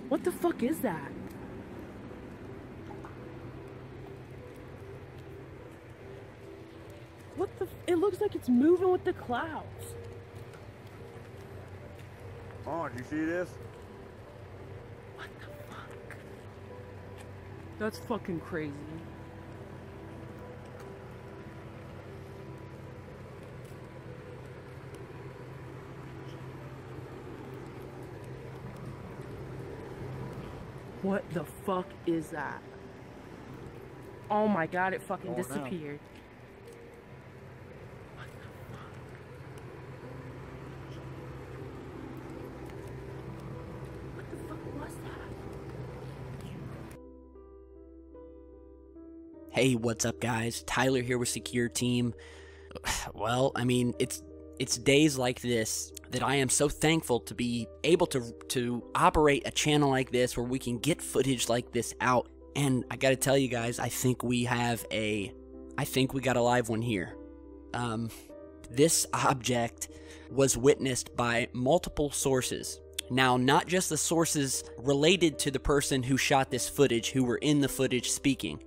What the fuck is that? What the it looks like it's moving with the clouds. Oh, did you see this? What the fuck? That's fucking crazy. What the fuck is that? Oh my god, it fucking disappeared. What the fuck? What the fuck was that? Hey, what's up guys? Tyler here with Secureteam. Well, I mean, it's days like this that I am so thankful to be able to operate a channel like this where we can get footage like this out. And I gotta tell you guys, I think we got a live one here. This object was witnessed by multiple sources. Now, not just the sources related to the person who shot this footage, who were in the footage speaking,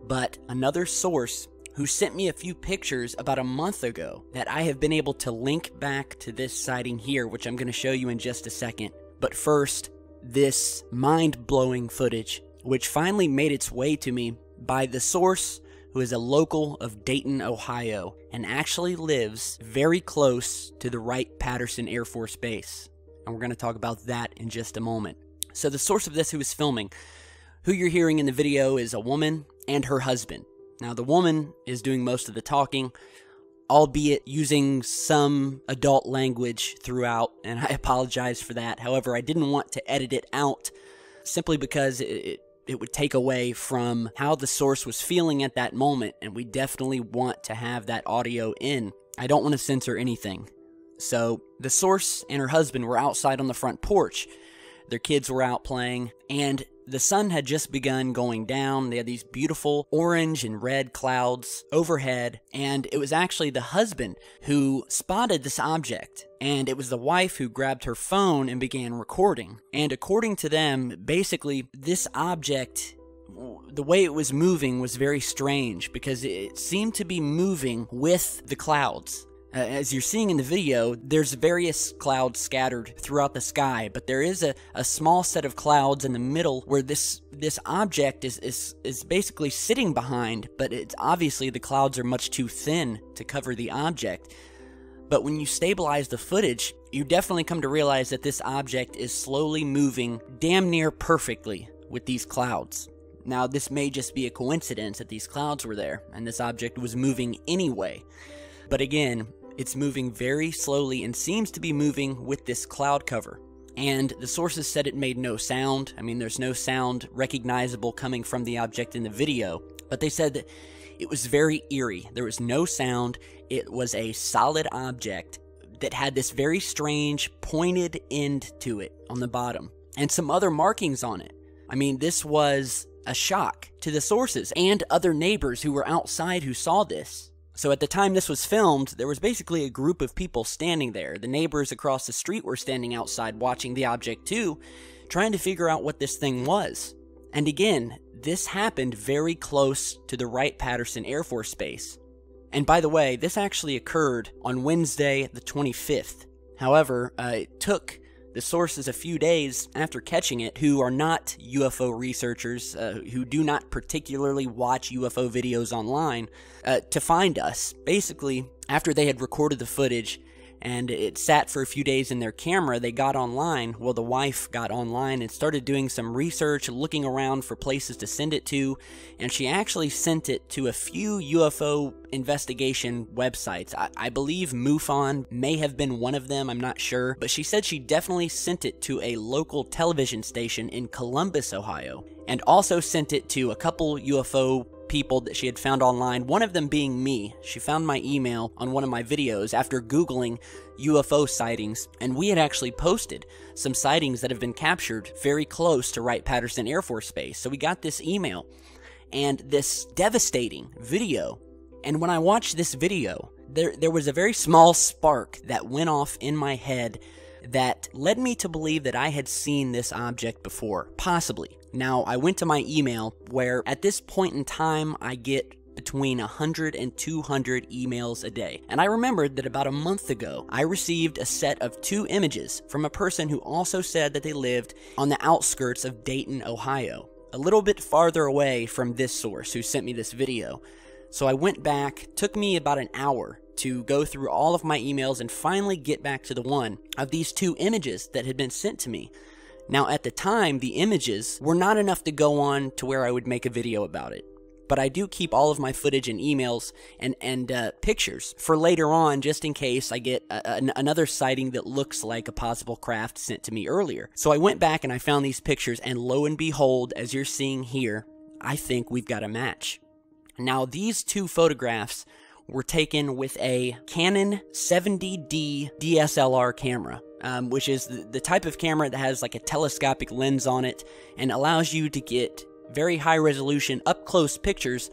but another source who sent me a few pictures about a month ago that I have been able to link back to this sighting here, which I'm going to show you in just a second. But first, this mind-blowing footage, which finally made its way to me by the source who is a local of Dayton, Ohio, and actually lives very close to the Wright-Patterson Air Force Base. And we're going to talk about that in just a moment. So the source of this who is filming, who you're hearing in the video, is a woman and her husband. Now, the woman is doing most of the talking, albeit using some adult language throughout, and I apologize for that. However, I didn't want to edit it out simply because it would take away from how the source was feeling at that moment, and we definitely want to have that audio in. I don't want to censor anything. So, the source and her husband were outside on the front porch. Their kids were out playing, and the sun had just begun going down. They had these beautiful orange and red clouds overhead, and it was actually the husband who spotted this object, and it was the wife who grabbed her phone and began recording. And according to them, basically, this object, the way it was moving was very strange because it seemed to be moving with the clouds. As you're seeing in the video, there's various clouds scattered throughout the sky, but there is a small set of clouds in the middle where this object is basically sitting behind, but it's obviously the clouds are much too thin to cover the object. But when you stabilize the footage, you definitely come to realize that this object is slowly moving damn near perfectly with these clouds. Now, this may just be a coincidence that these clouds were there, and this object was moving anyway. But again, it's moving very slowly and seems to be moving with this cloud cover. And the sources said it made no sound. I mean, there's no sound recognizable coming from the object in the video. But they said that it was very eerie. There was no sound. It was a solid object that had this very strange pointed end to it on the bottom. And some other markings on it. I mean, this was a shock to the sources and other neighbors who were outside who saw this. So at the time this was filmed, there was basically a group of people standing there. The neighbors across the street were standing outside watching the object too, trying to figure out what this thing was. And again, this happened very close to the Wright-Patterson Air Force Base. And by the way, this actually occurred on Wednesday the 25th. However, it took the sources a few days after catching it, who are not UFO researchers, who do not particularly watch UFO videos online, to find us. Basically, after they had recorded the footage and it sat for a few days in their camera, they got online. Well, the wife got online and started doing some research, looking around for places to send it to, and she actually sent it to a few UFO investigation websites. I believe MUFON may have been one of them, I'm not sure, but she said she definitely sent it to a local television station in Columbus, Ohio, and also sent it to a couple UFO people that she had found online, one of them being me. She found my email on one of my videos after Googling UFO sightings, and we had actually posted some sightings that have been captured very close to Wright-Patterson Air Force Base. So we got this email and this devastating video, and when I watched this video, there was a very small spark that went off in my head that led me to believe that I had seen this object before, possibly. Now, I went to my email, where at this point in time, I get between 100 and 200 emails a day. And I remembered that about a month ago, I received a set of 2 images from a person who also said that they lived on the outskirts of Dayton, Ohio, a little bit farther away from this source who sent me this video. So I went back, took me about an hour to go through all of my emails and finally get back to the one of these 2 images that had been sent to me. Now, at the time, the images were not enough to go on to where I would make a video about it. But I do keep all of my footage and emails and pictures for later on, just in case I get another sighting that looks like a possible craft sent to me earlier. So I went back and I found these pictures, and lo and behold, as you're seeing here, I think we've got a match. Now, these 2 photographs were taken with a Canon 70D DSLR camera, which is the type of camera that has like a telescopic lens on it and allows you to get very high resolution up close pictures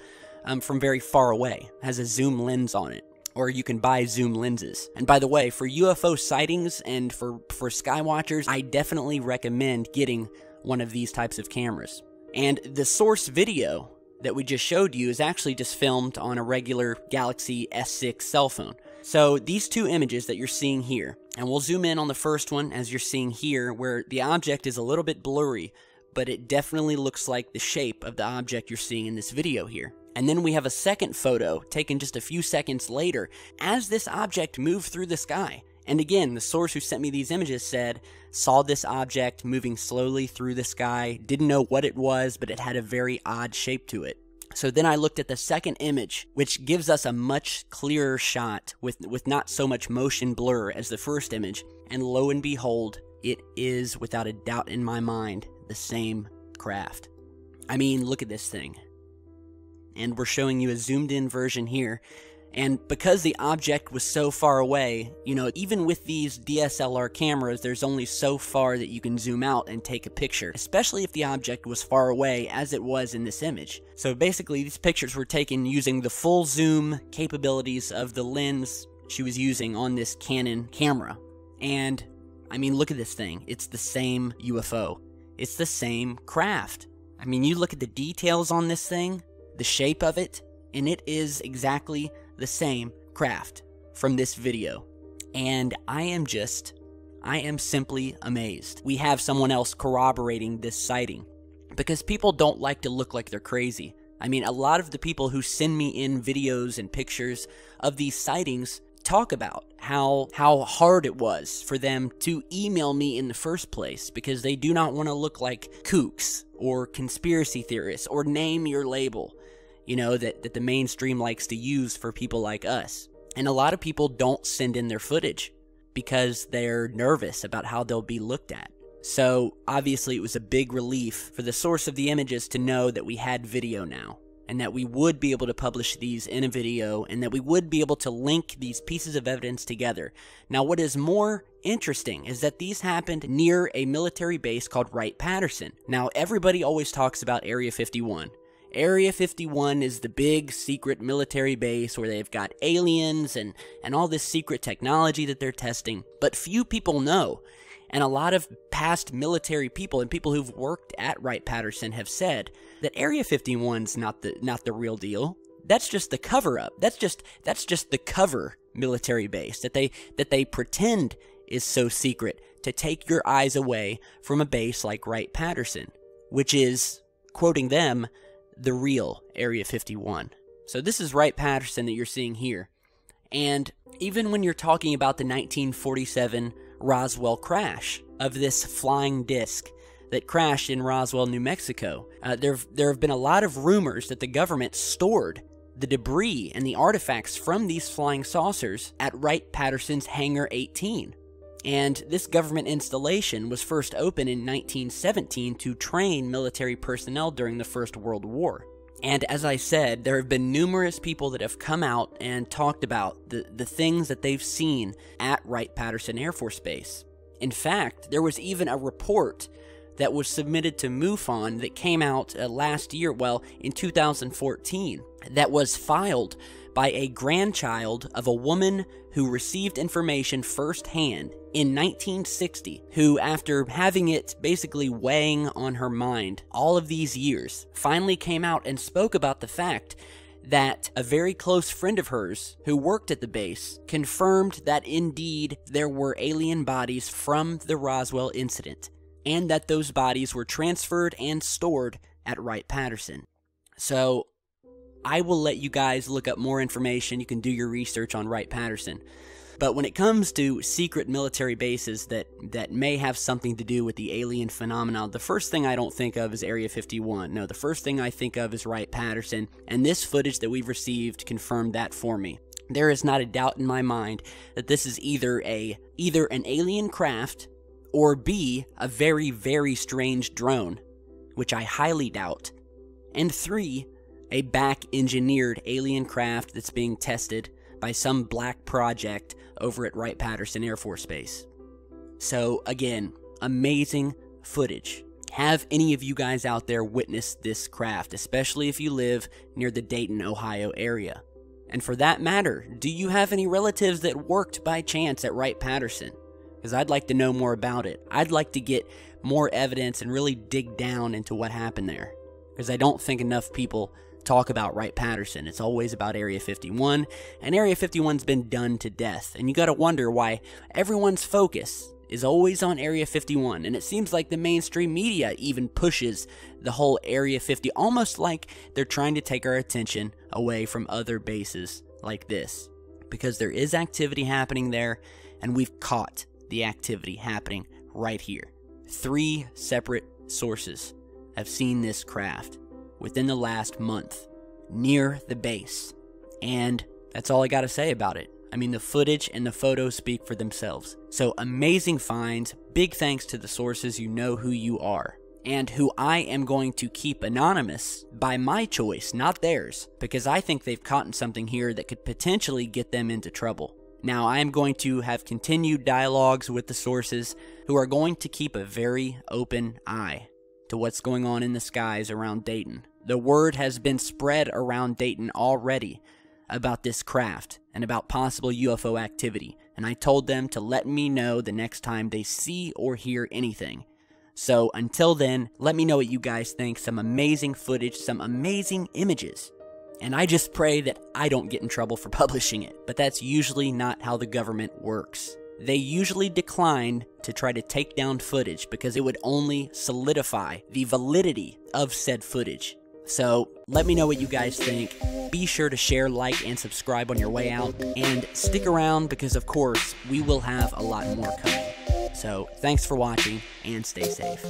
from very far away. It has a zoom lens on it, or you can buy zoom lenses. And by the way, for UFO sightings and for skywatchers, I definitely recommend getting one of these types of cameras. And the source video that we just showed you is actually just filmed on a regular Galaxy S6 cell phone. So these 2 images that you're seeing here, and we'll zoom in on the first one as you're seeing here, where the object is a little bit blurry, but it definitely looks like the shape of the object you're seeing in this video here. And then we have a second photo taken just a few seconds later as this object moved through the sky. And again, the source who sent me these images saw this object moving slowly through the sky, didn't know what it was, but it had a very odd shape to it. So then I looked at the second image, which gives us a much clearer shot with not so much motion blur as the first image, and lo and behold, it is without a doubt in my mind the same craft. I mean, look at this thing. And we're showing you a zoomed in version here. And because the object was so far away, you know, even with these DSLR cameras, there's only so far that you can zoom out and take a picture, especially if the object was far away, as it was in this image. So basically, these pictures were taken using the full zoom capabilities of the lens she was using on this Canon camera. And, I mean, look at this thing. It's the same UFO. It's the same craft. I mean, you look at the details on this thing, the shape of it, and it is exactly the same craft from this video. And I am simply amazed. We have someone else corroborating this sighting, because people don't like to look like they're crazy. I mean, a lot of the people who send me in videos and pictures of these sightings talk about how hard it was for them to email me in the first place, because they do not want to look like kooks or conspiracy theorists or name your label, you know, that the mainstream likes to use for people like us. And a lot of people don't send in their footage because they're nervous about how they'll be looked at. So obviously it was a big relief for the source of the images to know that we had video now, and that we would be able to publish these in a video, and that we would be able to link these pieces of evidence together. Now, what is more interesting is that these happened near a military base called Wright-Patterson. Now, everybody always talks about Area 51. Area 51 is the big secret military base where they've got aliens and all this secret technology that they're testing. But few people know, and a lot of past military people and people who've worked at Wright-Patterson have said that Area 51's not the real deal. That's just the cover-up. That's just the cover military base that they pretend is so secret to take your eyes away from a base like Wright-Patterson, which is, quoting them, the real Area 51. So this is Wright-Patterson that you're seeing here. And even when you're talking about the 1947 Roswell crash of this flying disc that crashed in Roswell, New Mexico, there have been a lot of rumors that the government stored the debris and the artifacts from these flying saucers at Wright-Patterson's Hangar 18. And this government installation was first opened in 1917 to train military personnel during the First World War. And as I said, there have been numerous people that have come out and talked about the things that they've seen at Wright-Patterson Air Force Base. In fact, there was even a report that was submitted to MUFON that came out last year, well, in 2014, that was filed by a grandchild of a woman who received information firsthand in 1960, who, after having it basically weighing on her mind all of these years, finally came out and spoke about the fact that a very close friend of hers who worked at the base confirmed that indeed there were alien bodies from the Roswell incident, and that those bodies were transferred and stored at Wright-Patterson. So I will let you guys look up more information. You can do your research on Wright-Patterson. But when it comes to secret military bases that may have something to do with the alien phenomenon, the first thing I don't think of is Area 51. No, the first thing I think of is Wright-Patterson, and this footage that we've received confirmed that for me. There is not a doubt in my mind that this is either an alien craft, or B, a very, very strange drone, which I highly doubt, and 3, a back-engineered alien craft that's being tested by some black project over at Wright-Patterson Air Force Base. So, again, amazing footage. Have any of you guys out there witnessed this craft, especially if you live near the Dayton, Ohio area? And for that matter, do you have any relatives that worked by chance at Wright-Patterson? Because I'd like to know more about it. I'd like to get more evidence and really dig down into what happened there. Because I don't think enough people talk about Wright-Patterson. It's always about Area 51, and Area 51's been done to death. And you gotta wonder why everyone's focus is always on Area 51, and it seems like the mainstream media even pushes the whole Area 50, almost like they're trying to take our attention away from other bases like this. Because there is activity happening there, and we've caught the activity happening right here. 3 separate sources have seen this craft within the last month near the base, and that's all I gotta say about it. I mean, the footage and the photos speak for themselves. So amazing finds. Big thanks to the sources. You know who you are, and who I am going to keep anonymous by my choice, not theirs, because I think they've caught something here that could potentially get them into trouble. Now, I am going to have continued dialogues with the sources, who are going to keep a very open eye to what's going on in the skies around Dayton. The word has been spread around Dayton already about this craft and about possible UFO activity, and I told them to let me know the next time they see or hear anything. So until then, let me know what you guys think. Some amazing footage, some amazing images. And I just pray that I don't get in trouble for publishing it, but that's usually not how the government works. They usually decline to try to take down footage because it would only solidify the validity of said footage. So let me know what you guys think. Be sure to share, like, and subscribe on your way out. And stick around because, of course, we will have a lot more coming. So thanks for watching and stay safe.